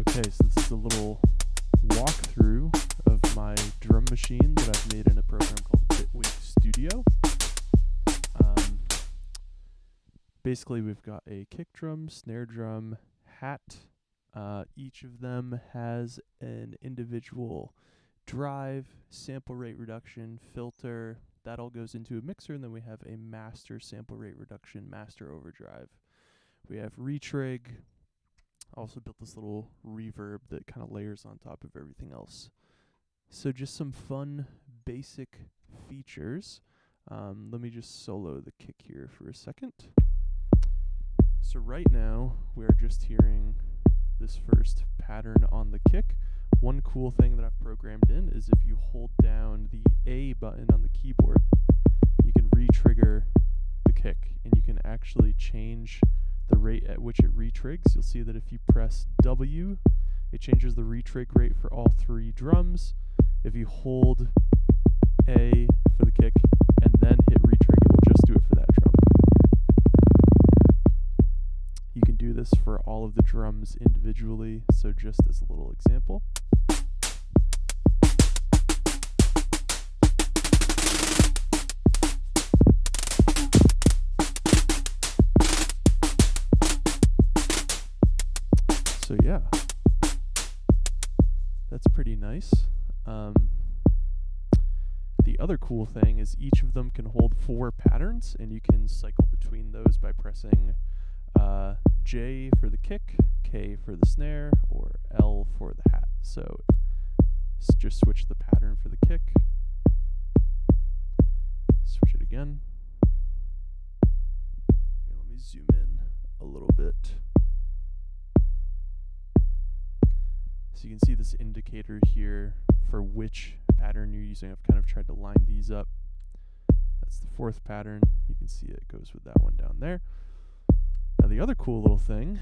Okay, so this is a little walkthrough of my drum machine that I've made in a program called Bitwig Studio. Basically, we've got a kick drum, snare drum, hat. Each of them has an individual drive, sample rate reduction, filter. That all goes into a mixer, and then we have a master sample rate reduction, master overdrive. We have retrig. I also built this little reverb that kind of layers on top of everything else. So just some fun, basic features. Let me just solo the kick here for a second. So right now, we're just hearing this first pattern on the kick. One cool thing that I've programmed in is if you hold down the A button on the keyboard, you can re-trigger the kick, and you can actually change the rate at which it retrigs. You'll see that if you press W, it changes the retrig rate for all three drums. If you hold A for the kick and then hit retrig, it will just do it for that drum. You can do this for all of the drums individually, so just as a little example. So yeah, that's pretty nice. The other cool thing is each of them can hold 4 patterns, and you can cycle between those by pressing J for the kick, K for the snare, or L for the hat. So just switch the pattern for the kick, switch it again. Here, let me zoom in a little bit. So you can see this indicator here for which pattern you're using. I've kind of tried to line these up. That's the 4th pattern. You can see it goes with that one down there. Now the other cool little thing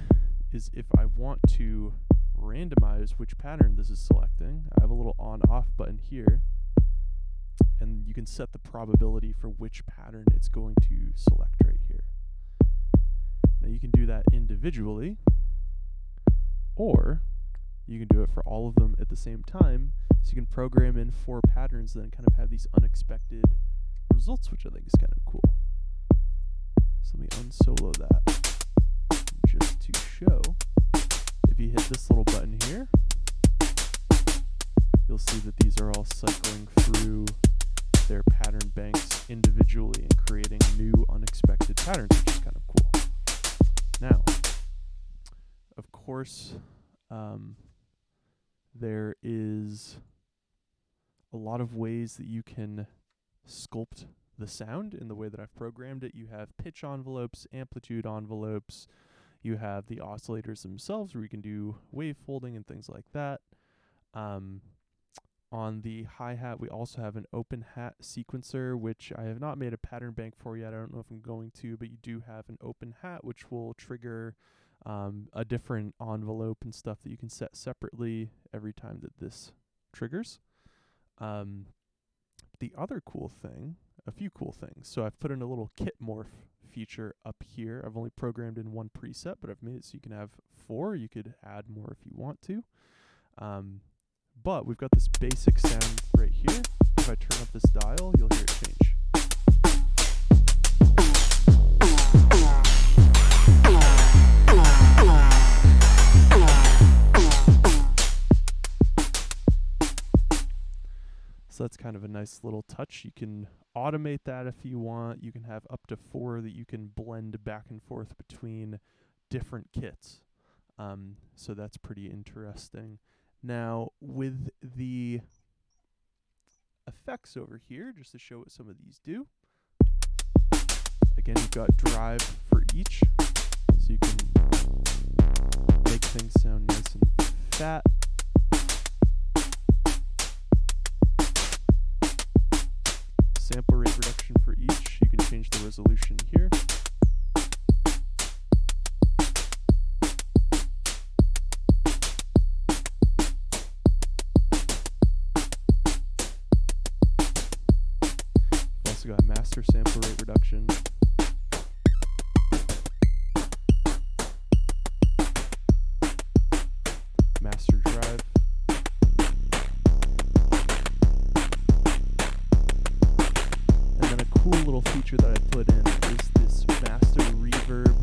is if I want to randomize which pattern this is selecting, I have a little on-off button here, and you can set the probability for which pattern it's going to select right here. Now you can do that individually, or you can do it for all of them at the same time, so you can program in 4 patterns and then kind of have these unexpected results, which I think is kind of cool. So let me unsolo that just to show. If you hit this little button here, you'll see that these are all cycling through their pattern banks individually and creating new unexpected patterns, which is kind of cool. Now, of course, there is a lot of ways that you can sculpt the sound in the way that I've programmed it. You have pitch envelopes, amplitude envelopes, you have the oscillators themselves where you can do wave folding and things like that. On the hi-hat, we also have an open hat sequencer, which I have not made a pattern bank for yet. I don't know if I'm going to, but you do have an open hat, which will trigger a different envelope and stuff that you can set separately every time that this triggers. The other cool thing, a few cool things. So I've put in a little kit morph feature up here. I've only programmed in 1 preset, but I've made it so you can have 4. You could add more if you want to. But we've got this basic sound right here. If I turn up this dial, you'll hear it change. So that's kind of a nice little touch. You can automate that if you want. You can have up to 4 that you can blend back and forth between different kits. So that's pretty interesting. Now, with the effects over here, just to show what some of these do. Again, you've got drive for each, so you can make things sound nice and fat. Sample rate reduction for each. You can change the resolution here. We've also got master sample rate reduction. master drive. And then a cool little feature that I put in is this master reverb.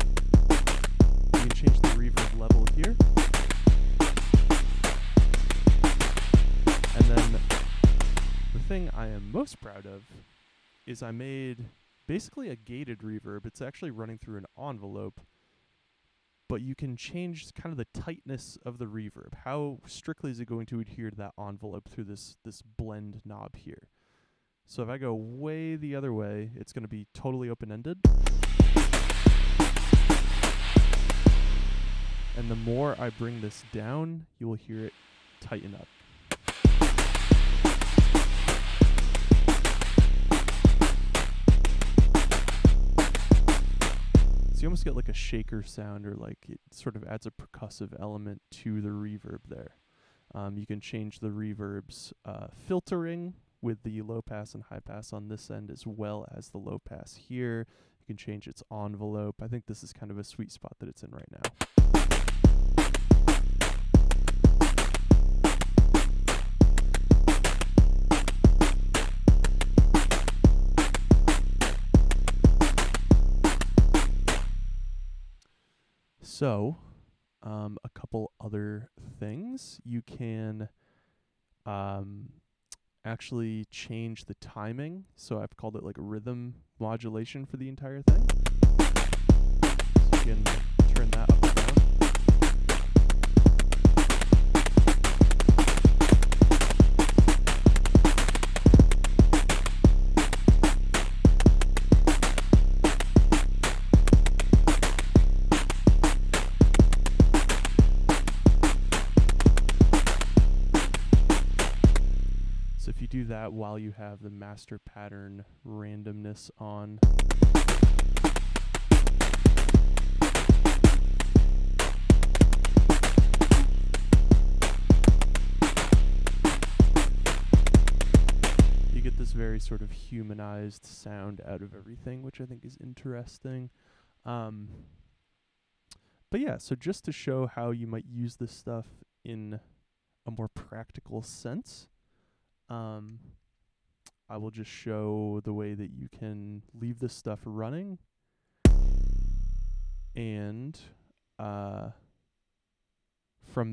You can change the reverb level here. And then the thing I am most proud of is I made basically a gated reverb. It's actually running through an envelope, but you can change kind of the tightness of the reverb. How strictly is it going to adhere to that envelope through this blend knob here? So if I go way the other way, it's going to be totally open-ended. And the more I bring this down, you will hear it tighten up. So you almost get like a shaker sound, or like it sort of adds a percussive element to the reverb there. You can change the reverb's filtering with the low pass and high pass on this end, as well as the low pass here. You can change its envelope. I think this is kind of a sweet spot that it's in right now. So, a couple other things. You can actually change the timing. So I've called it like a rhythm modulation for the entire thing. So you can turn that up and down. So if you do that while you have the master pattern randomness on, you get this very sort of humanized sound out of everything, which I think is interesting. But yeah, so just to show how you might use this stuff in a more practical sense, I will just show the way that you can leave this stuff running and from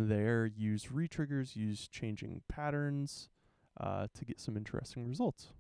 there use retriggers, use changing patterns to get some interesting results.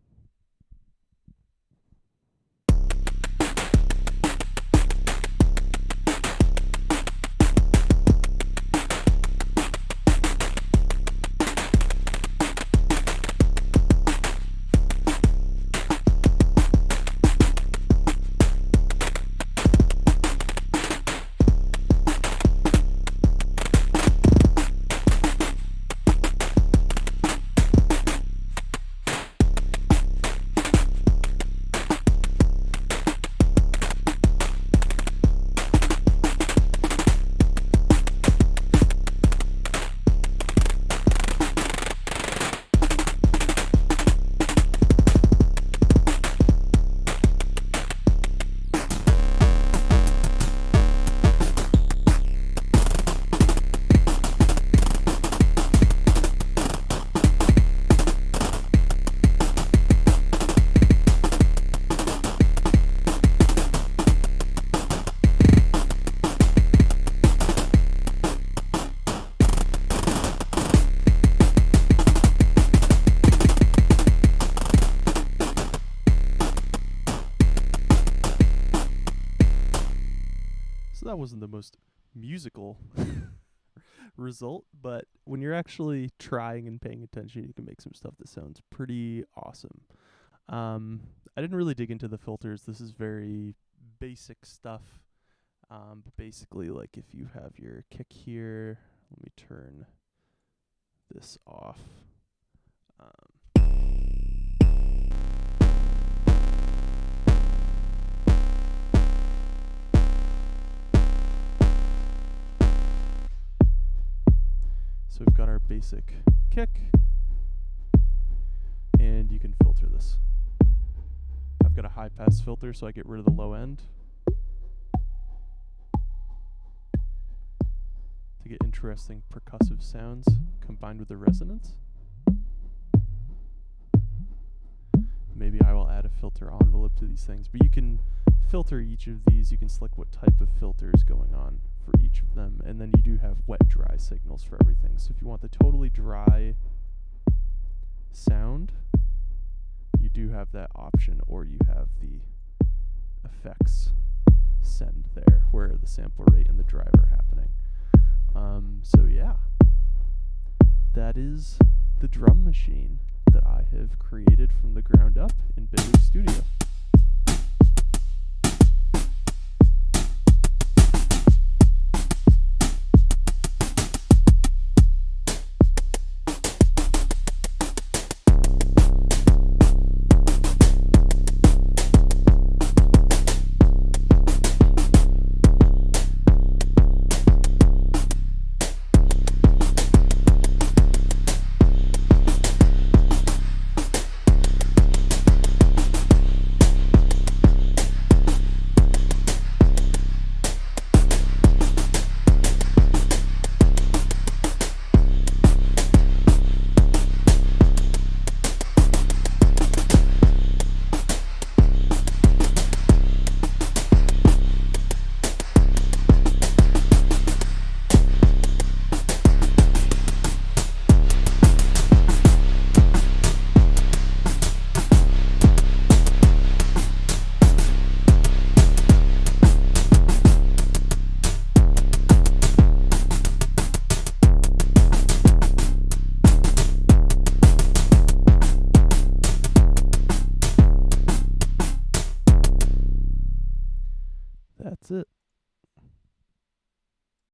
So that wasn't the most musical result, but when you're actually trying and paying attention, you can make some stuff that sounds pretty awesome. I didn't really dig into the filters. This is very basic stuff. But basically, like if you have your kick here, let me turn this off. So we've got our basic kick, and you can filter this. I've got a high pass filter, so I get rid of the low end to get interesting percussive sounds combined with the resonance. Maybe I will add a filter envelope to these things, but you can filter each of these. You can select what type of filter is going on for each of them, and then you do have wet dry signals for everything. So if you want the totally dry sound, you do have that option, or you have the effects send there where the sample rate and the drive are happening. So yeah, that is the drum machine that I have created from the ground up in Bitwig Studio.